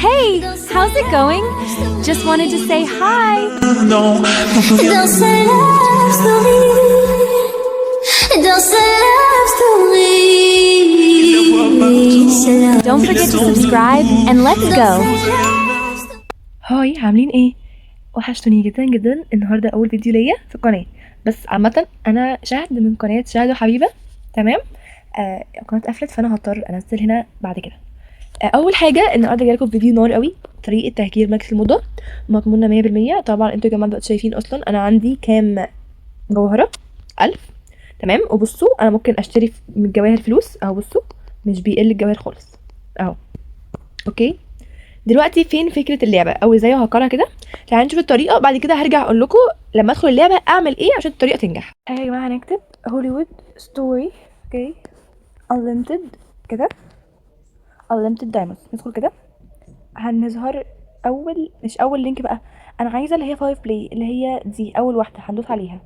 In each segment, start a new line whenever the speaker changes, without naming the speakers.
Hey, how's it going? Just wanted to say hi.
Dans sa love story, dans sa love story,
Don't forget to subscribe and let's go.
هاي، عاملين ايه؟ وحشتوني جدا جدا. النهارده اول فيديو ليا في القناه، بس عامه انا شهد من قناه شهد وحبيبه. تمام. القناه اتقفلت فانا هضطر انزل هنا بعد كده. اول حاجه النهارده جايلكم فيديو نار قوي، طريقه تهجير ملكه الموضه مضمونه 100%. طبعا انتوا يا جماعه دلوقتي شايفين اصلا انا عندي كام جوهره 1000. تمام. وبصوا انا ممكن اشتري من الجواهر فلوس اهو، بصوا مش بيقل الجواهر خالص اهو. اوكي، دلوقتي فين فكره اللعبه او ازاي هكرها كده؟ تعالوا نشوف الطريقه، بعد كده هرجع اقول لكم لما ادخل اللعبه اعمل ايه عشان الطريقه تنجح. يا جماعه هنكتب هوليوود ستوري اوكي unlimited كده، unlimited diamonds. ندخل كده هنظهر مش اول لينك بقى، انا عايزه اللي هي 5 بلاي، اللي هي دي اول واحده هندوس عليها.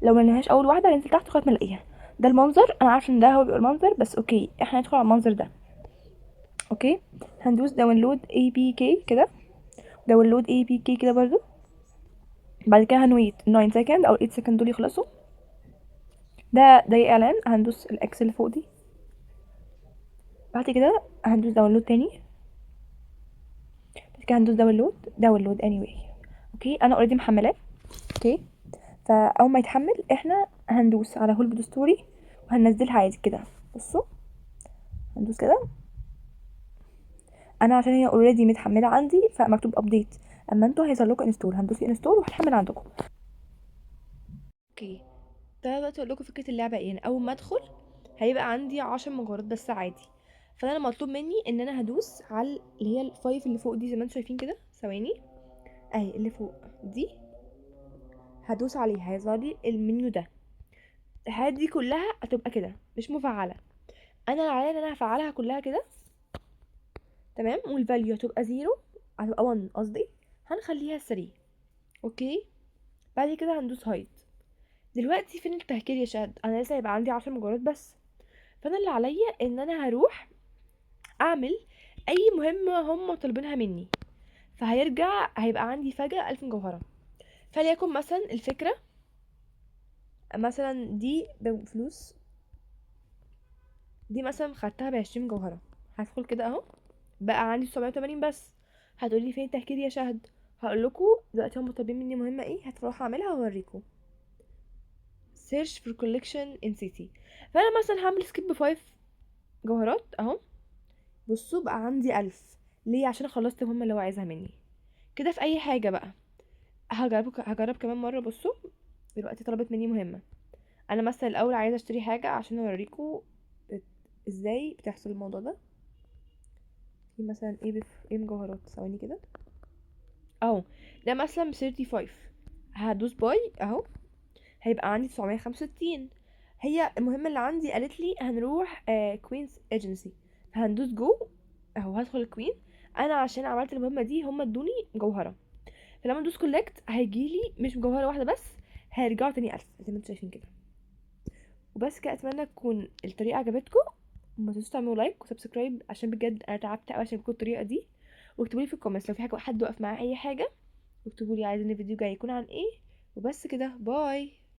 لو ما لقيناهاش اول واحده هننزل تحت لغايه ما نلاقيها. ده المنظر، انا عارفه ان ده هو بيبقى المنظر، بس اوكي احنا ندخل على المنظر ده. اوكي، هندوس داونلود اي بي كي كده، داونلود اي بي كي كده برضو. بعد كده هنويت 9 سكند او 8 سكند دول يخلصوا. ده اعلان. هندوس الاكس اللي فوق دي، بعد كده هندوس داونلود تاني، بعد كده هندوس داونلود اني واي. اوكي انا اوريدي محملاه. اوكي، فاول ما يتحمل احنا هندوس على هولبود ستوري وهننزلها عادي كده. بصوا هندوس كده، انا عشان هي اوريدي متحمله عندي فمكتوب ابديت، اما انتوا هيظهر لكم انستول، هندوس انستول وهتحمل عندكم. اوكي، ده دلوقتي اقول لكم فكره اللعبه ايه. انا اول ما ادخل هيبقى عندي 10 مجوهرات بس عادي، فانا مطلوب مني ان انا هدوس على اللي هي الفايف اللي فوق دي زي ما انتم شايفين كده. ثواني اهي اللي فوق دي، هدوس عليها هيظهر لي المنيو ده. الحاجات دي كلها هتبقى كده مش مفعله، انا اللي عليا ان انا هفعلها كلها كده. تمام، والفاليو هتبقى 0، هتبقى 1 قصدي، هنخليها 3. اوكي، بعد كده هندوس هايد. دلوقتي فين التهكير يا شهد؟ انا لسه هيبقى عندي 10 مجرات بس، فانا اللي عليا ان انا هروح اعمل اي مهمه هم طالبينها مني، فهيرجع هيبقى عندي فجاه 1000 مجوهره. فليكن مثلا الفكره مثلا دي بفلوس، دي مثلا خدتها ب20 مجوهره. هدخل كده اهو، بقى عندي 780 بس. هتقولي فين التهكير يا شهد؟ هقول لكم دلوقتي هم طالبين مني مهمه ايه، هتروح اعملها واوريكم. search for collection in city. فانا مثلا هعمل سكيب ب5 جوهرات اهو. بصوا بقى عندي 1000 ليه؟ عشان خلصت المهمه اللي هو عايزها مني كده. في اي حاجه بقى هجرب كمان مره. بصوا دلوقتي طلبت مني مهمه، انا مثلا الاول عايزه اشتري حاجه عشان اوريكم ازاي بتحصل الموضوع ده. في مثلا ايه مجوهرات، ثواني كده اهو. ده مثلا ب 35، هدوس باي اهو، هيبقى عندي 965. هي المهمة اللي عندي قالت لي هنروح كوينز ايجنسي، فهندوس جو اهو. هدخل الكوين، انا عشان عملت المهمة دي هم ادوني جوهرة، فلما ندوس كولكت هيجيلي مش جوهرة واحدة بس، هيرجعوا تاني 1000 زي ما انتم شايفين كده. وبس كده، اتمنى تكون الطريقة عجبتكم، وما تنسوش تعملوا لايك وسبسكرايب عشان بجد انا تعبت قوي عشان بكون الطريقة دي. واكتبوا لي في الكومنتس لو في حد وقف معاه اي حاجة، واكتبوا لي عايزين الفيديو جاي يكون عن ايه. وبس كده، باي.